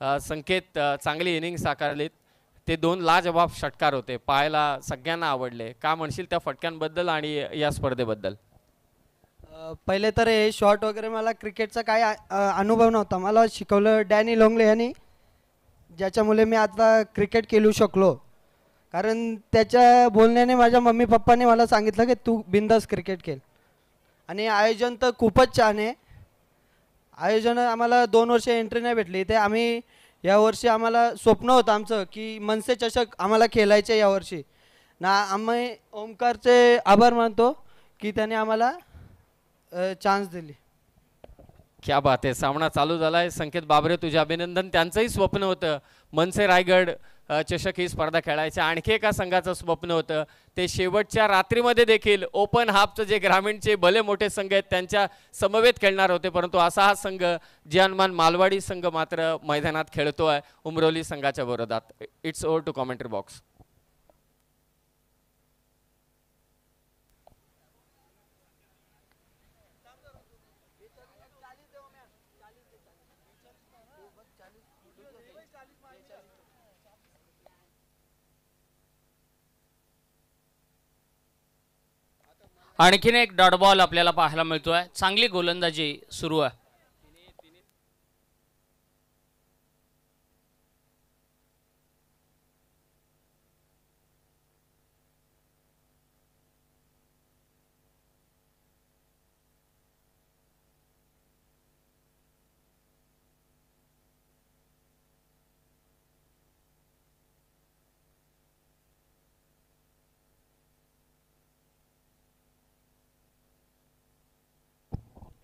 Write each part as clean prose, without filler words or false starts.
संकेत चांगली इनिंग साकारलीत. ते 2 लाजवाब षटकार होते, पाहायला सगळ्यांना आवडले. का म्हणशील त्या फटक्यांबद्दल आणि या स्पर्धेबद्दल? पहिले तर हे शॉट वगैरे मला क्रिकेटचा काही अनुभव नव्हता. मला शिकवलं डॅनी लोंगले यांनी, ज्याच्यामुळे मी आता क्रिकेट खेळू शकलो. कारण त्याच्या बोलण्याने माझ्या मम्मी पप्पाने मला सांगितलं की तू बिंदास क्रिकेट खेळ. आणि आयोजन तर खूपच छान आहे. आयोजन आम्हाला 2 वर्ष एंट्री नाही भेटली ते आम्ही यावर्षी आम्हाला स्वप्न होतं आमचं की मनसे चषक आम्हाला खेळायचे यावर्षी ना. आम्ही ओमकारचे आभार मानतो की त्याने आम्हाला चान्स दिली. क्या बात आहे. सामना चालू झालाय. संकेत बाबरे तुझे अभिनंदन. त्यांचंही स्वप्न होतं मनसे रायगड चषक ही स्पर्धा खेळायची. आणखी एका संघाचं स्वप्न होतं ते शेवटच्या रात्रीमध्ये देखील ओपन हाफचं जे ग्रामीणचे भले मोठे संघ आहेत त्यांच्या समवेत खेळणार होते, परंतु असा हा संघ जियानमान मालवाडी संघ मात्र मैदानात खेळतोय उमरोली संघाच्या विरोधात. It's over to commentary box. आणखीन एक डॉट बॉल आपल्याला पाहायला मिळतोय. चांगली गोलंदाजी सुरू आहे.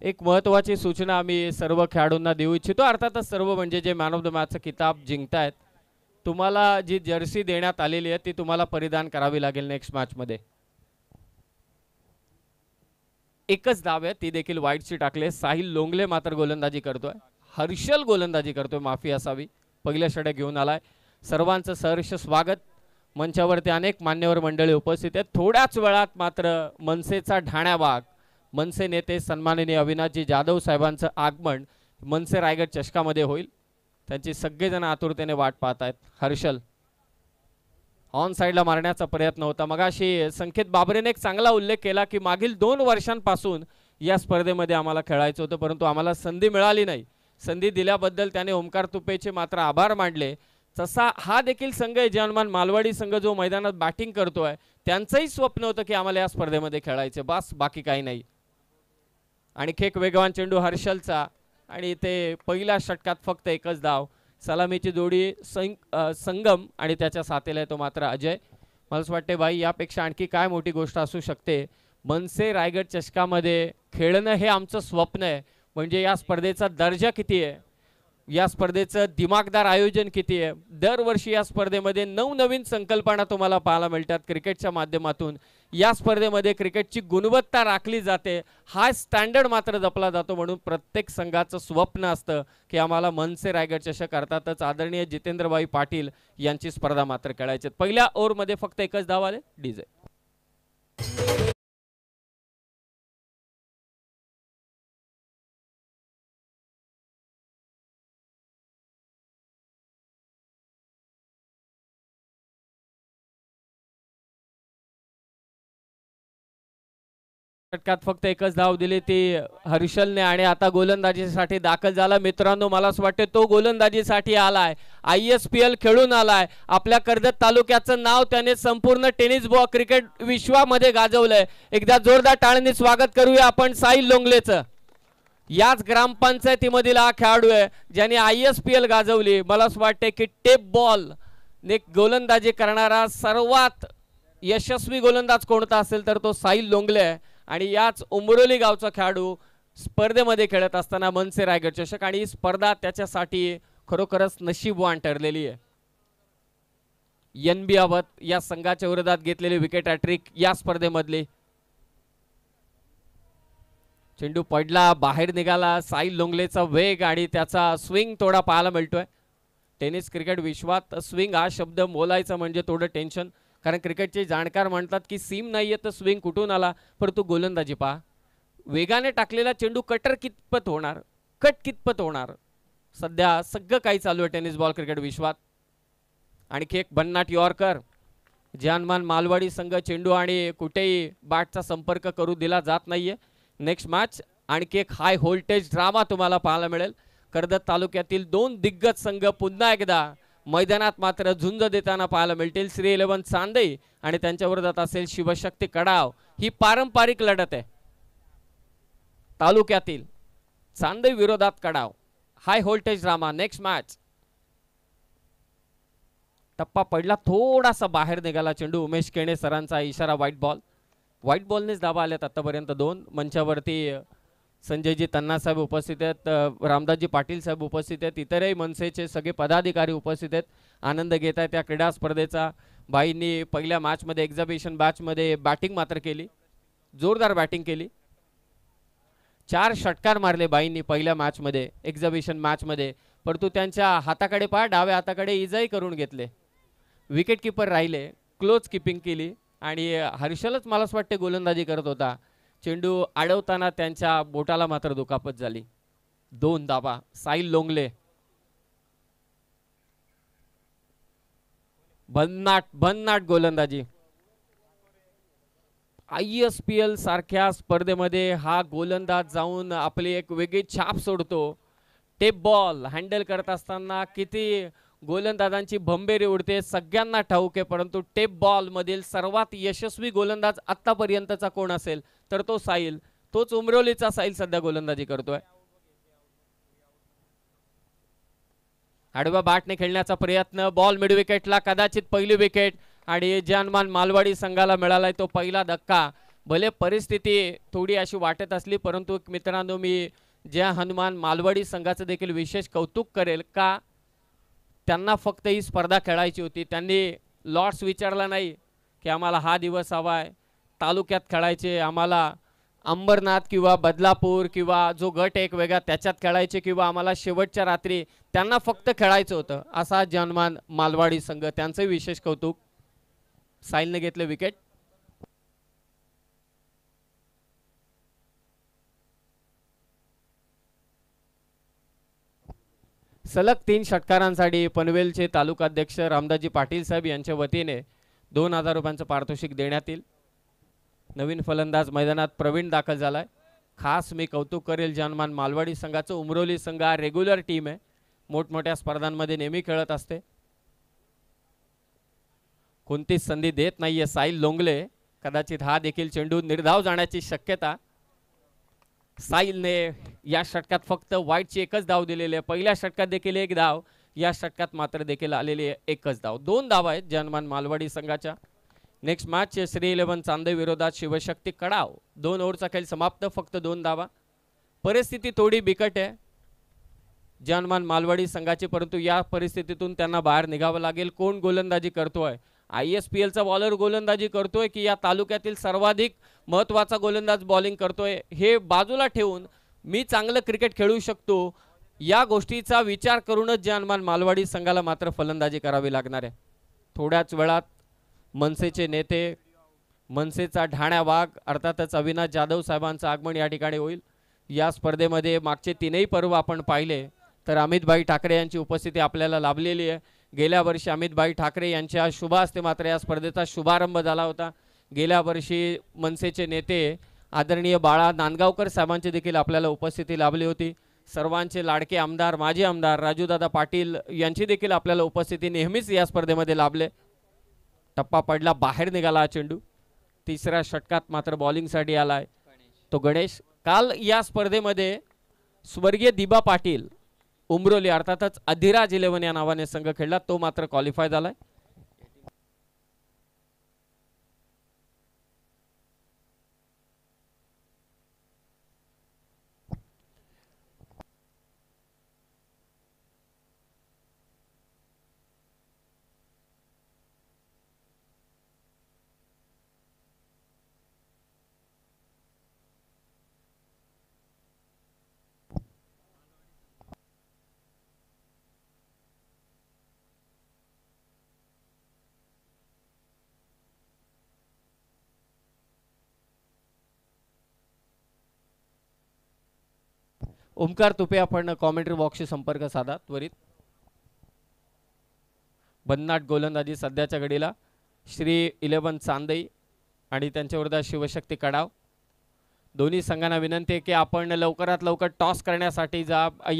एक महत्त्वाची सूचना आम्ही सर्व खेळाडूंना देऊ इच्छितो. अर्थातच सर्व म्हणजे जे मॅन ऑफ द मॅचचं किताब जिंकतायत, तुम्हाला जी जर्सी देण्यात आलेली आहे ती तुम्हाला परिधान करावी लागेल नेक्स्ट मॅचमध्ये. एकच धाव आहे, ती देखील वाईटची टाकले. साहिल लोंगले मात्र गोलंदाजी करतोय. हर्षल गोलंदाजी करतोय, माफी असावी. पहिल्या षटक घेऊन आलाय. सर्वांचं सहर्ष स्वागत. मंचावरती अनेक मान्यवर मंडळी उपस्थित आहेत. थोड्याच वेळात मात्र मनसेचा ढाण्याबाग, मनसे नेते सन्माननीय अविनाशजी जाधव साहेबांचं आगमन मनसे रायगड चषकामध्ये होईल. त्यांची सगळेजण आतुरतेने वाट पाहत आहेत. हर्षल ऑन साईडला मारण्याचा प्रयत्न होता. मगाशी संकेत बाबरेने एक चांगला उल्लेख केला की मागील 2 वर्षांपासून या स्पर्धेमध्ये आम्हाला खेळायचं होतं, परंतु आम्हाला संधी मिळाली नाही. संधी दिल्याबद्दल त्याने ओमकार तुपेचे मात्र आभार मानले. तसा हा देखील संघ आहे जियानमान मालवाडी संघ जो मैदानात बॅटिंग करतोय, त्यांचंही स्वप्न होतं की आम्हाला या स्पर्धेमध्ये खेळायचे, बस बाकी काही नाही. आणखी एक वेगवान चेंडू हर्षलचा आणि ते पहिल्या षटकात फक्त एकच धाव. सलामीची जोडी संगम आणि त्याच्या साथीला तो मात्र अजय. मला असं वाटते भाई यापेक्षा आणखी काय मोठी गोष्ट असू शकते. मनसे रायगड चषकामध्ये खेळणं हे आमचं स्वप्न आहे. म्हणजे या स्पर्धेचा दर्जा किती आहे, या स्पर्धेचं दिमागदार आयोजन किती आहे. दरवर्षी या स्पर्धेमध्ये नवनवीन संकल्पना तुम्हाला पाहायला मिळतात क्रिकेटच्या माध्यमातून. या स्पर्धेमध्ये क्रिकेटची गुणवत्ता राखली जाते, हा स्टँडर्ड मात्र जपला जातो. म्हणून प्रत्येक संघाचं स्वप्न असतं की आम्हाला मनसे रायगड चषक अर्थातच आदरणीय जितेंद्रभाई पाटील यांची स्पर्धा मात्र खेळायची. पहिल्या ओव्हरमध्ये फक्त एकच धाव आले. डीजे षटकात फक्त एकच धाव दिली ती हर्षलने आणि आता गोलंदाजीसाठी दाखल झाला. मित्रांनो मला असं वाटतं तो गोलंदाजीसाठी आलाय, ISPL खेळून आलाय. आपल्या कर्जत तालुक्याचं नाव त्याने संपूर्ण टेनिस क्रिकेट विश्वामध्ये गाजवलंय. एकदा जोरदार टाळ्यांनी स्वागत करूया आपण साहिल लोंगलेचं. याच ग्रामपंचायतीमधील हा खेळाडू आहे ज्याने ISPL गाजवली. मला असं वाटतं की टेप बॉल ने गोलंदाजी करणारा सर्वात यशस्वी गोलंदाज कोणता असेल तर तो साहिल लोंगले आहे. आणि याच उमरोली गावचा खेळाडू स्पर्धेमध्ये खेळत असताना मनसे रायगड चषक, आणि ही स्पर्धा त्याच्यासाठी खरोखरच नशीबवान ठरलेली आहे. NB अवध या संघाच्या विरोधात घेतलेली विकेट हॅट्रिक या स्पर्धेमधली. चेंडू पडला, बाहेर निघाला. साहिल लोंगलेचा वेग आणि त्याचा स्विंग थोडा पाहायला मिळतोय. टेनिस क्रिकेट विश्वात स्विंग हा शब्द बोलायचा म्हणजे थोडं टेन्शन, कारण क्रिकेटचे जाणकार म्हणतात की सीम नाहीये तर स्विंग कुठून आला. परंतु गोलंदाजी पहा, वेगाने टाकलेला चेंडू कटर कितपत होणार, कट कितपत होणार, सध्या सगळं काही चालू आहे टेनिस बॉल क्रिकेट विश्वात. आणखी एक भन्नाट यॉर्कर. जानमान मालवाडी संघ चेंडू आणि कुठेही बॅटचा संपर्क करू दिला जात नाहीये. नेक्स्ट मॅच आणखी एक हाय व्होल्टेज ड्रामा तुम्हाला पाहायला मिळेल. कर्जत तालुक्यातील दोन दिग्गज संघ पुन्हा एकदा मैदानात मात्र झुंज देताना पाहायला मिळतील. श्री 11 चांदई आणि त्यांच्या विरोधात असेल शिवशक्ती कडाव. ही पारंपरिक लढत आहे तालुक्यातील. चांदई विरोधात Kadav, high voltage drama. Next match. टप्पा पडला, थोडासा बाहेर निघाला चेंडू. उमेश केणे सरांचा इशारा व्हाईट बॉल. व्हाईट बॉलनेच धाबा आल्यात आतापर्यंत 2. मंचावरती संजयजी तन्नासाहेब उपस्थित आहेत, रामदासजी पाटील साहेब उपस्थित आहेत, इतरही मनसेचे सगळे पदाधिकारी उपस्थित आहेत, आनंद घेत आहेत त्या क्रीडा स्पर्धेचा. बाईंनी पहिल्या मॅचमध्ये एक्झिबिशन मॅचमध्ये बॅटिंग मात्र केली, जोरदार बॅटिंग केली. 4 षटकार मारले बाईंनी पहिल्या मॅचमध्ये, एक्झिबिशन मॅचमध्ये. परंतु त्यांच्या हाताकडे पहा, डाव्या हाताकडे इजाही करून घेतले. विकेट किपर राहिले, क्लोज किपिंग केली आणि हर्षलच मला असं वाटते गोलंदाजी करत होता. चेंडू अडवताना त्यांच्या बोटाला मात्र दुखापत झाली. 2 धावा. साहिल लोंगले. भन्नाट गोलंदाजी. ISPL सारख्या स्पर्धेमध्ये हा गोलंदाज जाऊन आपली एक वेगळी छाप सोडतो. टेप बॉल हँडल करत असताना किती गोलंदाजांची भंबेरी उडते सगळ्यांना ठाऊक आहे. परंतु टेप बॉल मधील सर्वात यशस्वी गोलंदाज आतापर्यंतचा कोण असेल तर तो साहिल. तोच उमरोलीचा साहिल सध्या गोलंदाजी करतोय. आडव्या बॅटने खेळण्याचा प्रयत्न. बॉल मिड विकेटला, कदाचित पहिली विकेट आणि जानमान मालवाडी संघाला मिळालाय तो पहिला धक्का. भले परिस्थिती थोडी अशी वाटत असली, परंतु मित्रांनो मी ज्या हनुमान मालवाडी संघाचं देखील विशेष कौतुक करेल का त्यांना फक्त ही स्पर्धा खेळायची होती. त्यांनी लॉट्स विचारला नाही की आम्हाला हा दिवस हवाय, तालुक्यात खेळायचे, आम्हाला अंबरनाथ किंवा बदलापूर किंवा जो गट एक वेगळा त्याच्यात खेळायचे किंवा आम्हाला शेवटच्या रात्री. त्यांना फक्त खेळायचं होतं. असा जानमान मालवाडी संघ, त्यांचं विशेष कौतुक. साहिलने घेतले विकेट. सलग 3 षटकारांसाठी पनवेलचे तालुकाध्यक्ष रामदासजी पाटील साहेब यांच्या वतीने 2000 रुपयांचं पारितोषिक देण्यात येईल. नवीन फलंदाज मैदानात प्रवीण दाखल झालाय. खास मी कौतुक करेल जानमान मालवाडी संघाचं. उमरोली संघ हा रेग्युलर टीम आहे, मोठमोठ्या स्पर्धांमध्ये नेहमी खेळत असते, कोणतीच संधी देत नाहीये. साहिल लोंगले, कदाचित हा देखील चेंडू निर्धाव जाण्याची शक्यता. साहिलने या षटकात फक्त वाईटची एकच धाव दिलेली आहे. पहिल्या षटकात देखील 1 धाव, या षटकात मात्र देखील आलेली आहे एकच धाव. 2 धावा आहेत जानमान मालवाडी संघाच्या. नेक्स्ट मॅच श्री 11 चांदई विरोधात शिवशक्ती कडाव. 2 ओव्हरचा खेळ समाप्त, फक्त 2 धावा. परिस्थिती थोडी बिकट आहे जानमान मालवाडी संघाची, परंतु या परिस्थितीतून त्यांना बाहेर निघावं लागेल. कोण गोलंदाजी करतोय? ISPLचा बॉलर गोलंदाजी करतोय की या तालुक्यातील सर्वाधिक महत्त्वाचा गोलंदाज बॉलिंग करतोय? हे बाजूला ठेवून मी चांगलं क्रिकेट खेळू शकतो या गोष्टीचा विचार करूनच जानमान मालवाडी संघाला मात्र फलंदाजी करावी लागणार आहे. थोड्याच वेळात मनसेचे नेते, मनसेचा ढाण्या वाघ अर्थातच अविनाश जाधव साहेबांचं आगमन या ठिकाणी होईल. या स्पर्धेमध्ये मागचे 3ही पर्व आपण पाहिले तर अमितभाई ठाकरे यांची उपस्थिती आपल्याला लाभलेली आहे. गेल्या वर्षी अमितभाई ठाकरे यांच्या शुभ हस्ते मात्र या स्पर्धेचा शुभारंभ झाला होता. गेल्या वर्षी मनसेचे नेते आदरणीय बाळा नांदगावकर साहेबांची देखील आपल्याला उपस्थिती लाभली होती. सर्वांचे लाडके आमदार, माजी आमदार राजूदादा पाटील यांची देखील आपल्याला उपस्थिती नेहमीच या स्पर्धेमध्ये लाभले. टप्पा पडला, बाहेर निघाला चेंडू. तिसऱ्या षटकात मात्र बॉलिंगसाठी आलाय तो गणेश. काल या स्पर्धेमध्ये स्वर्गीय दिबा पाटील उमरोली अर्थातच अधिराज 11 या नावाने संघ खेळला, तो मात्र क्वालिफाय झालाय. ओमकार तुपे आपण कॉमेंट्री बॉक्सशी संपर्क साधा त्वरित. भन्नाट गोलंदाजी सध्याच्या घडीला श्री 11 चांदई आणि त्यांच्या विरुद्ध शिवशक्ती कडाव. दोन्ही संघांना विनंती आहे की आपण लवकरात लवकर टॉस करण्यासाठी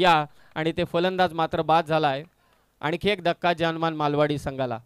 या आणि ते फलंदाज मात्र बाद झाला आहे. आणखी एक धक्का जानमान मालवाडी संघाला.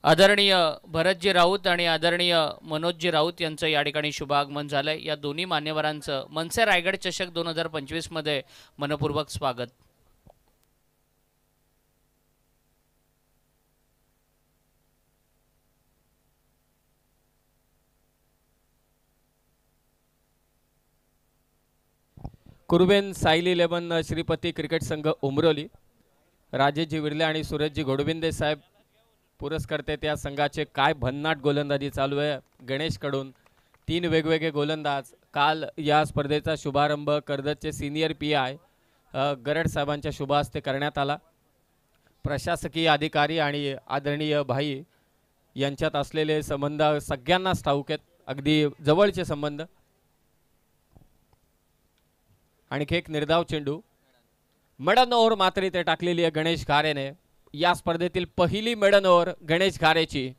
आदरणीय भरतजी राऊत आणि आदरणीय मनोजजी राऊत यांचं या ठिकाणी शुभागमन झालंय. या दोन्ही मान्यवरांचं मनसे रायगड चषक 2025 मध्ये मनपूर्वक स्वागत. कुरुबेन साईल 11 श्रीपती क्रिकेट संघ उमरोली, राजेशजी विर्ले आणि सुरेशजी घोडबिंदे साहेब पुरस्कर्ते त्या संघाचे. काय भन्नाट गोलंदाजी चालू आहे गणेशकडून. 3 वेगवेगळे गोलंदाज. काल या स्पर्धेचा शुभारंभ कर्जतचे सिनियर PI गरड साहेबांच्या शुभ हस्ते करण्यात आला. प्रशासकीय अधिकारी आणि आदरणीय भाई यांच्यात असलेले संबंध सगळ्यांनाच ठाऊक आहेत, अगदी जवळचे संबंध. आणखी एक निर्धाव चेंडू. मडन ओव्हर मात्र इथे टाकलेली आहे गणेश घारेने. या स्पर्धेतील पहिली मेडन ओव्हर गणेश घारेची.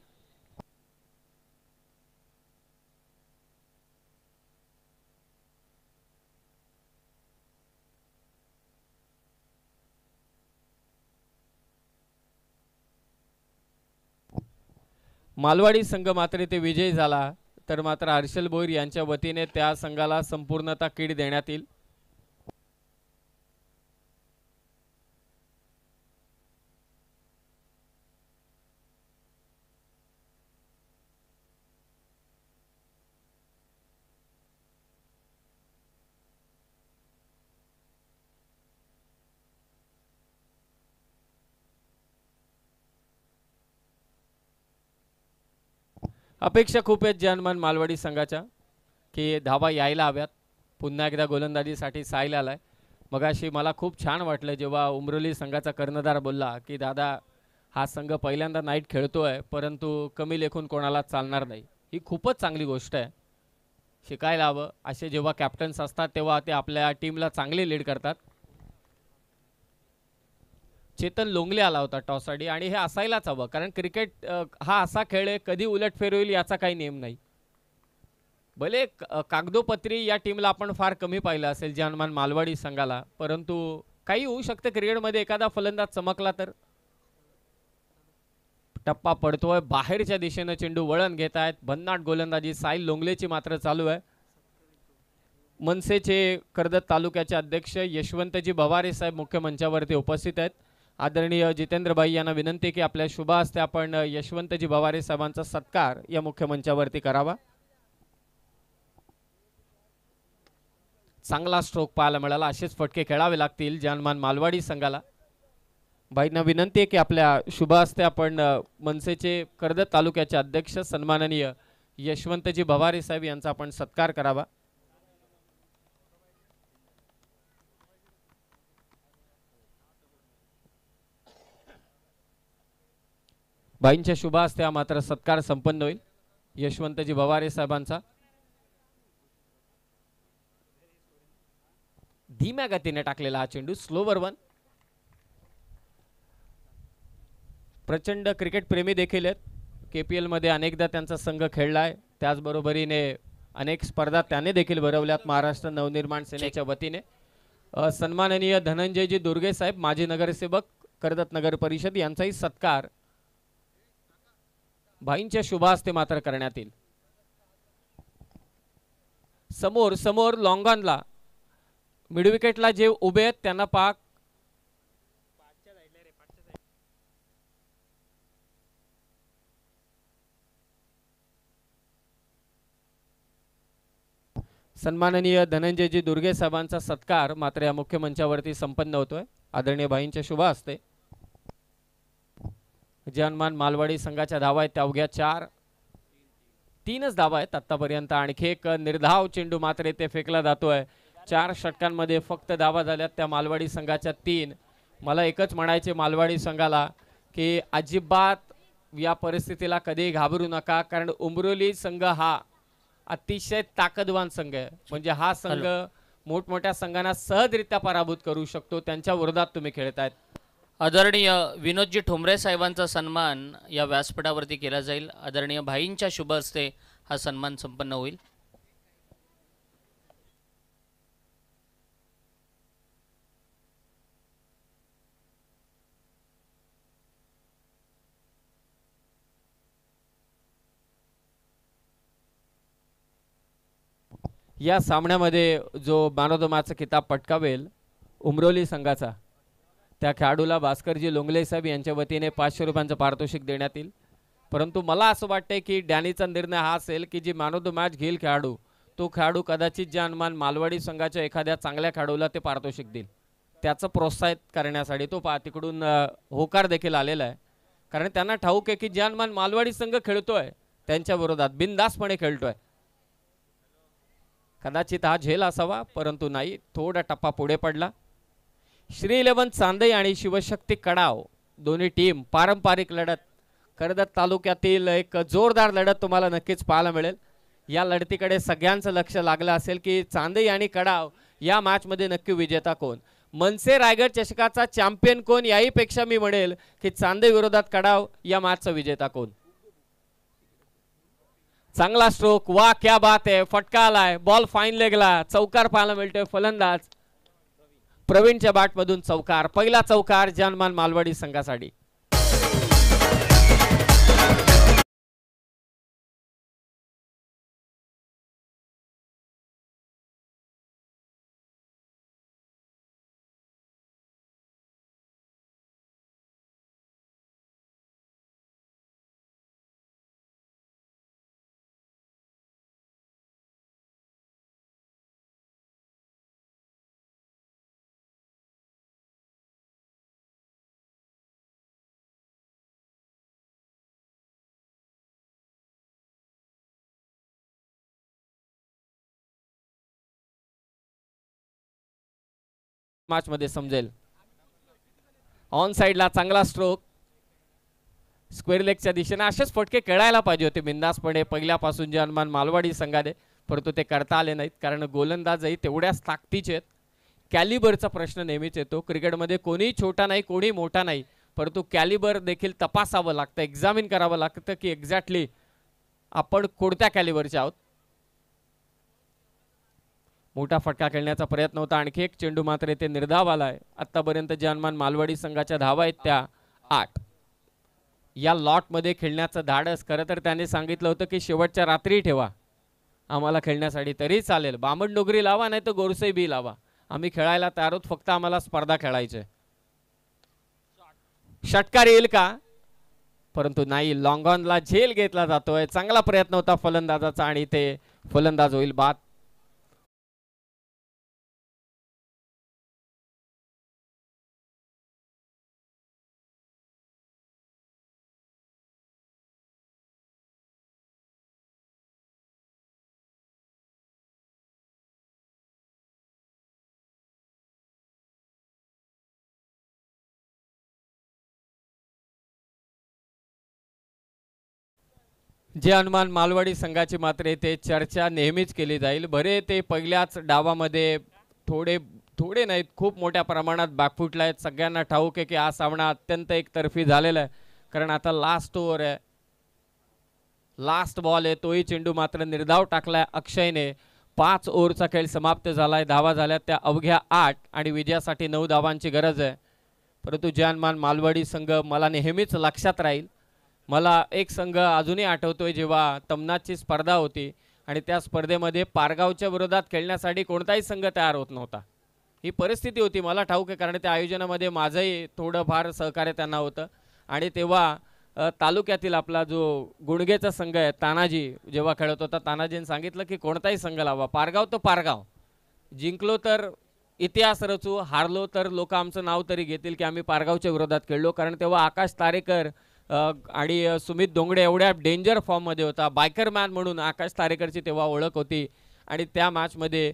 मालवाडी संघ मात्र इथे विजयी झाला तर मात्र हर्षल भोईर यांच्या वतीने त्या संघाला संपूर्णतः किट देण्यात येईल. अपेक्षा खूप आहेत जानमान मालवाडी संघाच्या की धावा यायला हव्यात. पुन्हा एकदा गोलंदाजीसाठी साईल आलाय. मगाशी मला खूप छान वाटलं जेव्हा उमरोली संघाचा कर्णधार बोलला की दादा हा संघ पहिल्यांदा नाईट खेळतोय परंतु कमी लेखून कोणाला चालणार नाही. ही खूपच चांगली गोष्ट आहे, शिकायला हवं. असे जेव्हा कॅप्टन्स असतात तेव्हा ते आपल्या टीमला चांगले लीड करतात. चेतन लोंगले आला होता टॉससाठी आणि हे असायलाच हवं, कारण क्रिकेट हा असा खेळ आहे कधी उलटफेर होईल याचा काही नियम नाही. भले कागदोपत्री या टीमला आपण फार कमी पाहिलं असेल जानमान मालवाडी संघाला, परंतु काही होऊ शकतं क्रिकेटमध्ये. एखादा फलंदाज चमकला तर. टप्पा पडतोय बाहेरच्या दिशेनं चेंडू वळण घेत आहेत. भन्नाट गोलंदाजी साईल लोंगलेची मात्र चालू आहे. मनसेचे कर्जत तालुक्याचे अध्यक्ष यशवंतजी भवारे साहेब मुख्य मंचावरती उपस्थित आहेत. आदरणीय जितेंद्रभाई यांना विनंती की आपल्या शुभ हस्ते आपण यशवंतजी भवारे साहेबांचा सत्कार या मुख्य मंचावरती करावा. चांगला स्ट्रोक पाहायला मिळाला. असेच फटके खेळावे लागतील जानमान मालवाडी संघाला. भाईंना विनंती आहे की आपल्या शुभ हस्ते आपण मनसेचे कर्जत तालुक्याचे अध्यक्ष सन्माननीय यशवंतजी भवारे साहेब यांचा आपण सत्कार करावा. भाईंच्या शुभ हस्ते हा मात्र सत्कार संपन्न होईल यशवंतजी भवारे साहेबांचा. धीम्या गतीने टाकलेला हा चेंडू स्लोवर वन. प्रचंड क्रिकेट प्रेमी देखील आहेत. KPL मध्ये अनेकदा त्यांचा संघ खेळलाय. त्याचबरोबरीने अनेक स्पर्धा त्याने देखील भरवल्यात महाराष्ट्र नवनिर्माण सेनेच्या वतीने. सन्माननीय धनंजयजी दुर्गे साहेब माजी नगरसेवक कर्जत नगर परिषद यांचाही सत्कार भाईंच्या शुभ हस्ते मात्र करण्यात येईल. समोर समोर लॉंगॉनला मिड विकेटला जे उभे आहेत त्यांना पाक. सन्माननीय धनंजयजी दुर्गे साहेबांचा सत्कार मात्र या मुख्य मंचावरती संपन्न होतोय आदरणीय भाईंच्या शुभ हस्ते। जनमान मालवाडी संघाच्या धावा आहेत त्या अवघ्या 4-3च धावा आहेत आतापर्यंत। आणखी एक निर्धाव चेंडू मात्र ते फेकला जातोय। 4 षटकांमध्ये फक्त धावा झाल्यात त्या मालवाडी संघाच्या 3। मला एकच म्हणायचे मालवाडी संघाला की अजिबात या परिस्थितीला कधी घाबरू नका, कारण उमरोली संघ हा अतिशय ताकदवान संघ आहे। म्हणजे हा संघ मोठमोठ्या संघांना सहजरित्या पराभूत करू शकतो, त्यांच्या विरोधात तुम्ही खेळतायत। आदरणीय विनोदजी ठोंबरे साहेबांचा सन्मान या व्यासपीठावरती केला जाईल। आदरणीय भाईंच्या शुभ हस्ते हा सन्मान संपन्न होईल। या सामन्यामध्ये जो मॅन ऑफ द मॅचचा किताब पटकावेल उमरोली संघाचा, त्या खेळाडूला भास्करजी लोंगले साहेब यांच्या वतीने 500 रुपयांचं पारितोषिक देण्यात येईल। परंतु मला असं वाटतंय की डॅनीचा निर्णय हा असेल की जी मॅन ऑफ द मॅच घेईल खेळाडू, तो खेळाडू कदाचित जानमान मालवाडी संघाच्या एखाद्या चांगल्या खेळाडूला ते पारितोषिक देईल, त्याचं प्रोत्साहित करण्यासाठी। तो तिकडून होकार देखील आलेला आहे, कारण त्यांना ठाऊक आहे की जानमान मालवाडी संघ खेळतोय त्यांच्या विरोधात बिनधास्तपणे खेळतोय। कदाचित हा झेल असावा, परंतु नाही, थोडा टप्पा पुढे पडला। श्री 11 चांदई आणि शिवशक्ती कडाव दोन्ही टीम पारंपरिक लढत, कर्जत तालुक्यातील एक जोरदार लढत तुम्हाला नक्कीच पाहायला मिळेल। या लढतीकडे सगळ्यांचं लक्ष लागलं असेल की चांदई आणि कडाव या मॅचमध्ये नक्की विजेता कोण, मनसे रायगड चषकाचा चॅम्पियन कोण, याही पेक्षा मी म्हणेल की चांदई विरोधात कडाव या मॅचचा विजेता कोण। चांगला स्ट्रोक, वा क्या बात आहे, फटका आलाय, बॉल फाईन लेगला, चौकार पाहायला मिळतोय। फलंदाज प्रवीणच्या बॅटमधून चौकार, पहिला चौकार जानमान मालवाडी संघासाठी। मॅच मध्ये समजेल। ऑन साइडला चांगला स्ट्रोक, स्क्वेअर लेगच्या दिशेने असेच फटके खेळायला पाहिजे होते बिंदासपणे पहिल्यापासून जानमान मालवाडी संघाने, परंतु ते करता आले नाहीत, कारण गोलंदाजही तेवढ्याच ताकदीचे आहेत। कॅलिबरचा प्रश्न नेहमीच येतो क्रिकेटमध्ये, कोणी छोटा नाही कोणी मोठा नाही, परंतु कॅलिबर देखील तपासावं लागतं, एक्झामिन करावं लागतं की एक्झॅक्टली आपण कोणत्या कॅलिबरचे आहोत। मोठा फटका खेळण्याचा प्रयत्न होता, आणखी एक चेंडू मात्र ते निर्धाव आलाय। आतापर्यंत जानमान मालवाडी संघाच्या धावा आहेत त्या 8। या लॉट मध्ये खेळण्याचं धाडस खरं तर त्याने सांगितलं होतं की शेवटच्या रात्री ठेवा आम्हाला खेळण्यासाठी, तरी चालेल, बामण डोगरी लावा नाही तर गोरसई बी लावा, आम्ही खेळायला तयार आहोत, फक्त आम्हाला स्पर्धा खेळायची। षटकार येईल का, परंतु नाही, लॉंग ऑनला झेल घेतला जातोय। चांगला प्रयत्न होता फलंदाजाचा आणि ते फलंदाज होईल बाद। जे अनुमान मालवाडी संघाची मात्र ते चर्चा नेहमीच केली जाईल। बरे ते पहिल्याच डावामध्ये थोडे नाहीत खूप मोठ्या प्रमाणात बॅकफुटला आहेत। सगळ्यांना ठाऊक आहे की हा सामना अत्यंत एकतर्फी झालेला आहे, कारण आता लास्ट ओव्हर आहे, लास्ट बॉल आहे, तोही चेंडू मात्र निर्धाव टाकलाय अक्षयने। 5 ओव्हरचा खेळ समाप्त झालाय, धावा झाल्या त्या अवघ्या 8 आणि विजयासाठी 9 धावांची गरज आहे। परंतु जानमान मालवाडी संघ मला नेहमीच लक्षात राहील। मला एक संघ अजूनही आठवतोय जेव्हा तमनाची स्पर्धा होती आणि त्या स्पर्धेमध्ये पारगावच्या विरोधात खेळण्यासाठी कोणताही संघ तयार होत नव्हता, ही परिस्थिती होती, मला ठाऊक आहे, कारण त्या आयोजनामध्ये माझंही थोडंफार सहकार्य त्यांना होतं। आणि तेव्हा तालुक्यातील आपला जो गुणगेचा संघ आहे तानाजी जेव्हा खेळत होता, तानाजीने सांगितलं की कोणताही संघ लावा, पारगाव तो पारगाव, जिंकलो तर इतिहास रचू, हारलो तर लोक आमचं नाव तरी घेतील की आम्ही पारगावच्या विरोधात खेळलो. कारण तेव्हा आकाश तारेकर आणि सुमित डोंगडे एवढ्या डेंजर फॉर्ममध्ये होता. बायकर मॅन म्हणून आकाश तारेकरची तेव्हा ओळख होती. आणि त्या मॅचमध्ये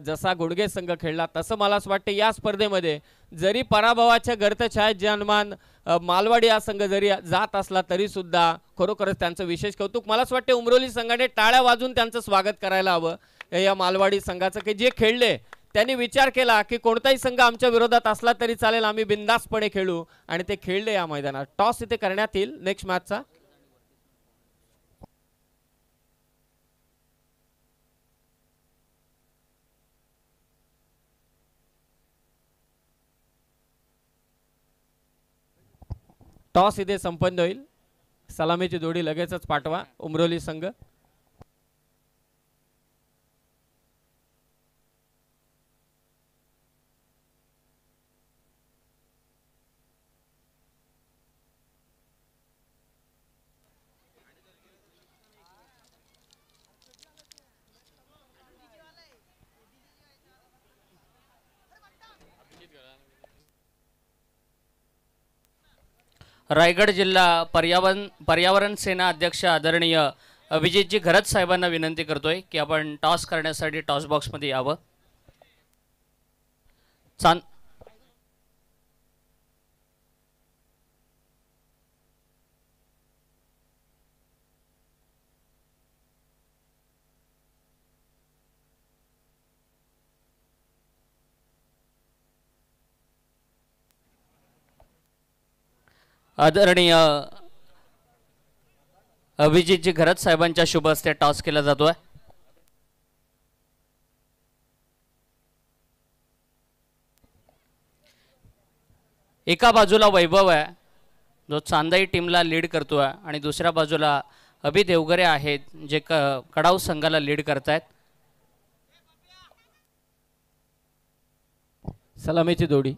जसा गुडगे संघ खेळला तसं मला असं वाटतं या स्पर्धेमध्ये जरी पराभवाच्या गर्तछायेत जनमान मालवाडी हा संघ जरी जात असला तरीसुद्धा खरोखरच त्यांचं विशेष कौतुक. मला असं वाटतं उमरोली संघाने टाळ्या वाजून त्यांचं स्वागत करायला हवं या मालवाडी संघाचं, की जे खेळले त्यांनी विचार केला की कोणताही संघ आमच्या विरोधात असला तरी चालेल, आम्ही बिंदासपणे खेळू, आणि ते खेळले या मैदानात. टॉस इथे करण्यात येईल नेक्स्ट मॅचचा. टॉस इथे संपन्न होईल. सलामीची जोडी लगेचच पाठवा उमरोली संघ. रायगड जिल्हा पर्यावरण सेना अध्यक्ष आदरणीय अभिजितजी घरत साहेबांना विनंती करतोय की आपण टॉस करण्यासाठी टॉस बॉक्समध्ये यावं. आदरणीय अभिजितजी घरत साहेबांच्या शुभ हस्ते टॉस केला जातोय. एका बाजूला वैभव आहे जो चांदाई टीमला लीड करतोय आणि दुसऱ्या बाजूला अभि देवगरे आहेत जे कडाव संघाला लीड करतायत. सलामीची जोडी.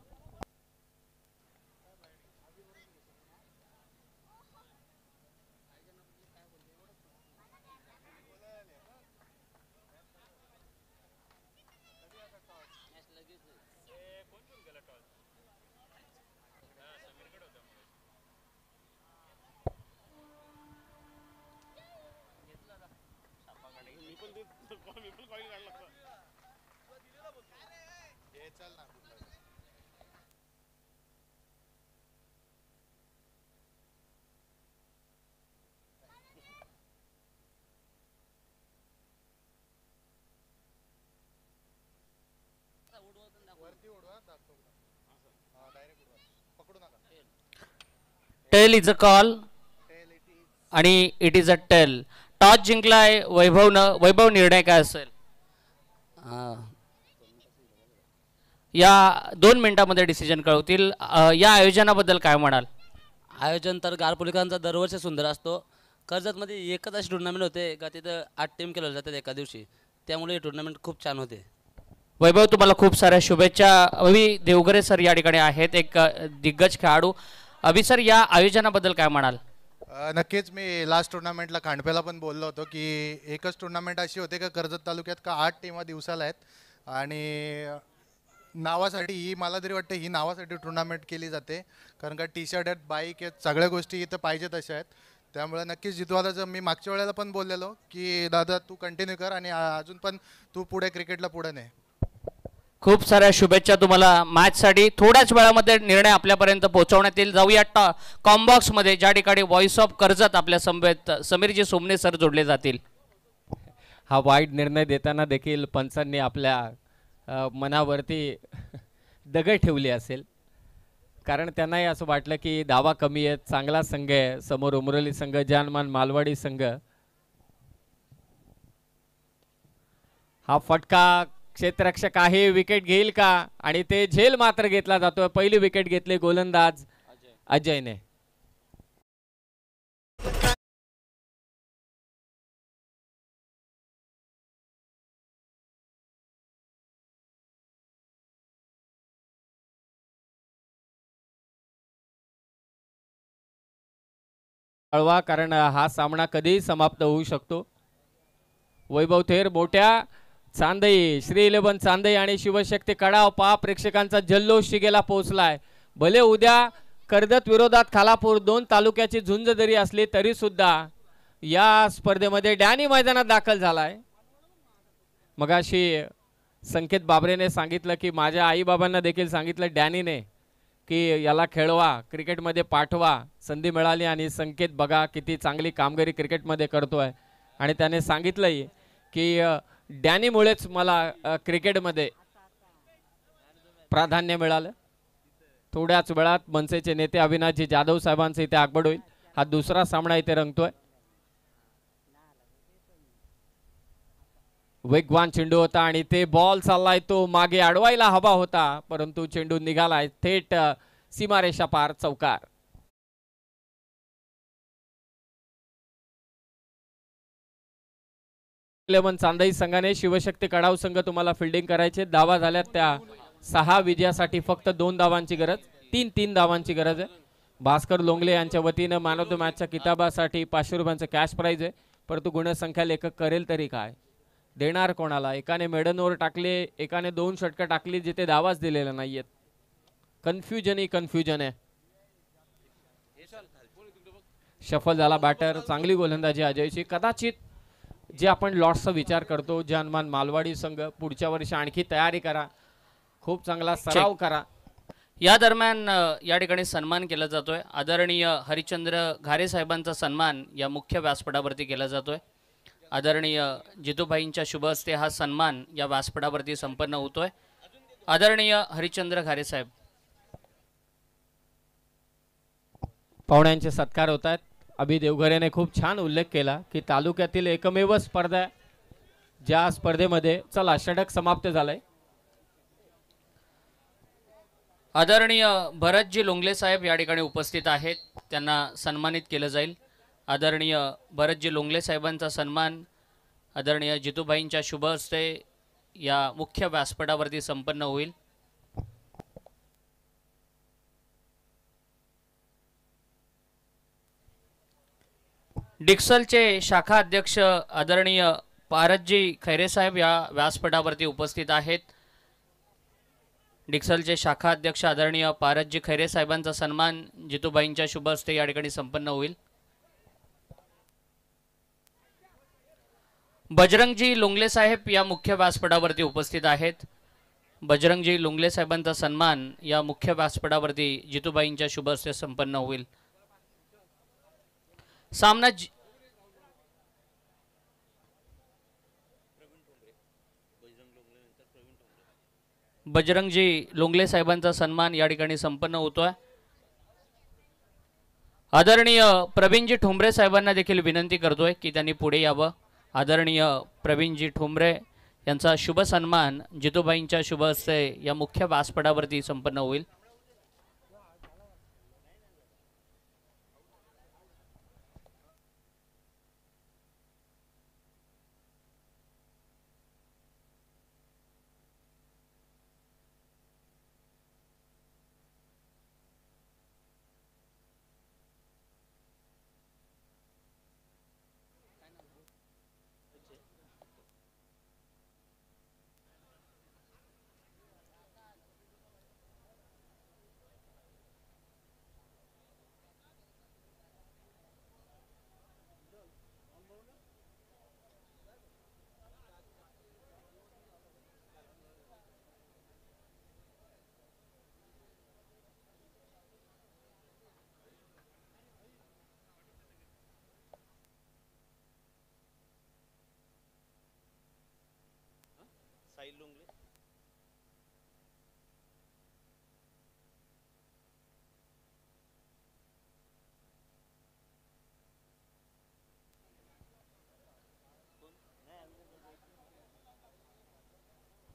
टेल इज अ कॉल आणि it is a tail. Toss जिंकलाय वैभव निर्णय काय असेल या 2 मिनिटांमध्ये डिसिजन कळवतील. या आयोजनाबद्दल काय म्हणाल? आयोजन तर गारपुलिकांचा दरवर्षी सुंदर असतो. कर्जतमध्ये एकच अशी टुर्नामेंट होते का तिथं 8 टीम केल्या जातात एका दिवशी, त्यामुळे ही टुर्नामेंट खूप छान होते. वैभव तुम्हाला खूप साऱ्या शुभेच्छा. अभि देवगरे सर या ठिकाणी आहेत, एक दिग्गज खेळाडू. अभि सर या आयोजनाबद्दल काय म्हणाल? नक्कीच मी लास्ट टुर्नामेंटला खांडपेला पण बोललो होतो की एकच टुर्नामेंट अशी होते का कर्जत तालुक्यात का 8 टीमा दिवसाला आहेत आणि नावासाठी ही मला तरी वाटतं ही नावासाठी टुर्नामेंट केली जाते. कारण का टी शर्ट आहेत, बाईक आहेत, सगळ्या गोष्टी इथं पाहिजे तशा आहेत. त्यामुळे नक्कीच जितवायला मी मागच्या वेळेला पण बोललेलो की दादा तू कंटिन्यू कर आणि अजून पण तू पुढे क्रिकेटला पुढे ने. खूप साऱ्या शुभेच्छा तुम्हाला मॅचसाठी. थोड्याच वेळामध्ये निर्णय आपल्यापर्यंत पोहोचवण्यात येईल. जाऊया कॉम्बॉक्समध्ये ज्या ठिकाणी व्हॉइस ऑफ कर्जत आपल्या समवेत समीरजी सोमने सर जोडले जातील. हा वाईट निर्णय देताना देखील पंचांनी आपल्या मनावरती दगड ठेवली असेल, कारण त्यांनाही असं वाटलं की धावा कमी आहेत, चांगला संघ आहे समोर उमरोली संघ, जानमान मालवाडी संघ. हा फटका क्षेत्ररक्षक आहे, विकेट घेईल का? आणि ते झेल मात्र घेतला जातोय. पहिली विकेट घेतली गोलंदाज अजयने. कळवा, कारण हा सामना कधीही समाप्त होऊ शकतो. वैभव थेर मोठ्या चांदई, श्री 11 चांदई आणि शिवशक्ती कडाव पहा प्रेक्षकांचा जल्लोष शिगेला पोहोचलाय. भले उद्या कर्जत विरोधात खालापूर दोन तालुक्याची झुंज जरी असली तरी सुद्धा या स्पर्धेमध्ये डॅनी मैदानात दाखल झालाय. मगाशी संकेत बाबरेने सांगितलं की माझ्या आई बाबांना देखील सांगितलं डॅनीने की याला खेळवा, क्रिकेटमध्ये पाठवा. संधी मिळाली आणि संकेत बघा किती चांगली कामगिरी क्रिकेटमध्ये करतोय आणि त्याने सांगितलंही की डॅनीमुळेच मला क्रिकेटमध्ये प्राधान्य मिळालं. थोड्याच वेळात मनसेचे नेते अविनाशजी जाधव साहेबांचे इथे आगमन होईल. हा दुसरा सामना इथे रंगतोय. वेगवान चेंडू होता आणि ते बॉल चाललाय तो मागे अडवायला हवा होता, परंतु चेंडू निघालाय थेट सीमारेषा पार चौकार. चांदई संघाने शिवशक्ती कडाव संघ तुम्हाला फिल्डिंग करायचे. धावा झाल्यात त्या 6 विजयासाठी फक्त 2 धावांची गरज, 3 धावांची गरज आहे. भास्कर लोंगले यांच्या वतीनं मॅन ऑफ द मॅचच्या किताबासाठी 500 रुपयांचं कॅश प्राइज आहे. परंतु गुणसंख्या लेखक करेल तरी काय, देणार कोणाला? एकाने मेडन ओव्हर टाकले, एकाने 2 षटकं टाकली जिथे दावाच दिलेला नाहीयेत. कन्फ्युजन आहे. शफल झाला बॅटर. चांगली गोलंदाजी अजयची. कदाचित जे आपण लॉट्सचा विचार करतो, जानमान मालवाडी संघ पुढच्या वर्षी आणखी तयारी करा, खूप चांगला सराव करा. या दरम्यान या ठिकाणी सन्मान केला जातोय. आदरणीय हरिश्चंद्र घारे साहेबांचा सन्मान या मुख्य व्यासपीठावरती केला जातोय. आदरणीय जितूभाईंच्या शुभ हस्ते हा सन्मान या व्यासपीठावरती संपन्न होतोय. आदरणीय हरिश्चंद्र घारे साहेब. पाहुण्यांचे सत्कार होत आहेत. अभि देवघरेने खूप छान उल्लेख केला की तालुक्यातील एकमेव स्पर्धा ज्या स्पर्धेमध्ये चला षटक समाप्त झालंय. आदरणीय भरतजी लोंगले साहेब या ठिकाणी उपस्थित आहेत, त्यांना सन्मानित केलं जाईल. आदरणीय भरतजी लोंगले साहेबांचा सन्मान आदरणीय जितूभाईंच्या शुभ हस्ते या मुख्य व्यासपीठावरती संपन्न होईल. डिक्सलचे शाखा अध्यक्ष आदरणीय पारसजी खैरे साहेब या व्यासपीठावरती उपस्थित आहेत. डिक्सलचे शाखा अध्यक्ष आदरणीय पारसजी खैरे साहेबांचा सन्मान जितूबाईंच्या शुभ हस्ते या ठिकाणी संपन्न होईल. बजरंगजी लोंगले साहेब या मुख्य व्यासपीठावरती उपस्थित आहेत. बजरंगजी लोंगले साहेबांचा सन्मान या मुख्य व्यासपीठावरती जितूबाईंच्या शुभ हस्ते संपन्न होईल. सामना बजरंगजी लोंगले साहेबांचा सन्मान या ठिकाणी संपन्न होतोय. आदरणीय प्रवीणजी ठोंबरे साहेबांना देखील विनंती करतोय की त्यांनी पुढे यावं. आदरणीय प्रवीणजी ठोंबरे यांचा शुभ सन्मान जितूबाईंच्या शुभ हस्ते या मुख्य व्यासपीठावरती संपन्न होईल.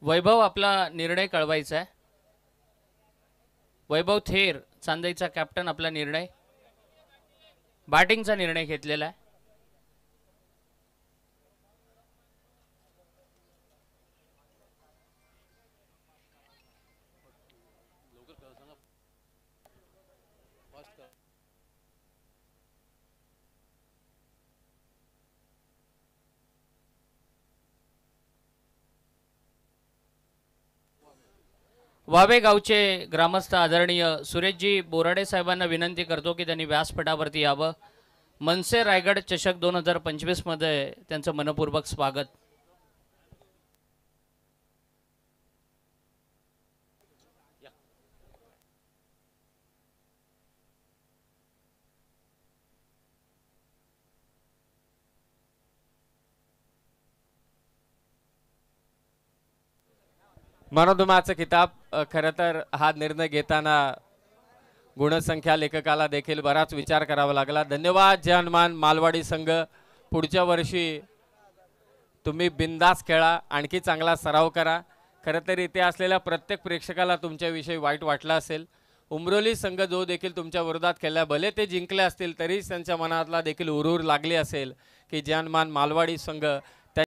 वैभव आपला निर्णय कळवायचा आहे. वैभव थेर चांदईचा कॅप्टन आपला निर्णय बॅटिंगचा निर्णय घेतलेला आहे. वावे गावचे ग्रामस्थ आदरणीय सुरेशजी बोराडे साहेबांना विनंती करतो की त्यांनी व्यासपीठावरती यावं. मनसे रायगड चषक 2025 मध्ये त्यांचं मनपूर्वक स्वागत. मन ऑफ द मॅचचा किताब खरं तर हा निर्णय घेताना गुणसंख्या लेखकाला देखील बराच विचार करावा लागला. धन्यवाद जय हनुमान मालवाडी संघ. पुढच्या वर्षी तुम्ही बिंदास खेळा, आणखी चांगला सराव करा. खरं तर इथे असलेल्या प्रत्येक प्रेक्षकाला तुमच्याविषयी वाईट वाटलं असेल. उमरोली संघ जो देखील तुमच्या विरोधात खेळला, भले ते जिंकले असतील तरीच त्यांच्या मनातला देखील उरूर लागली असेल की जय हनुमान मालवाडी संघ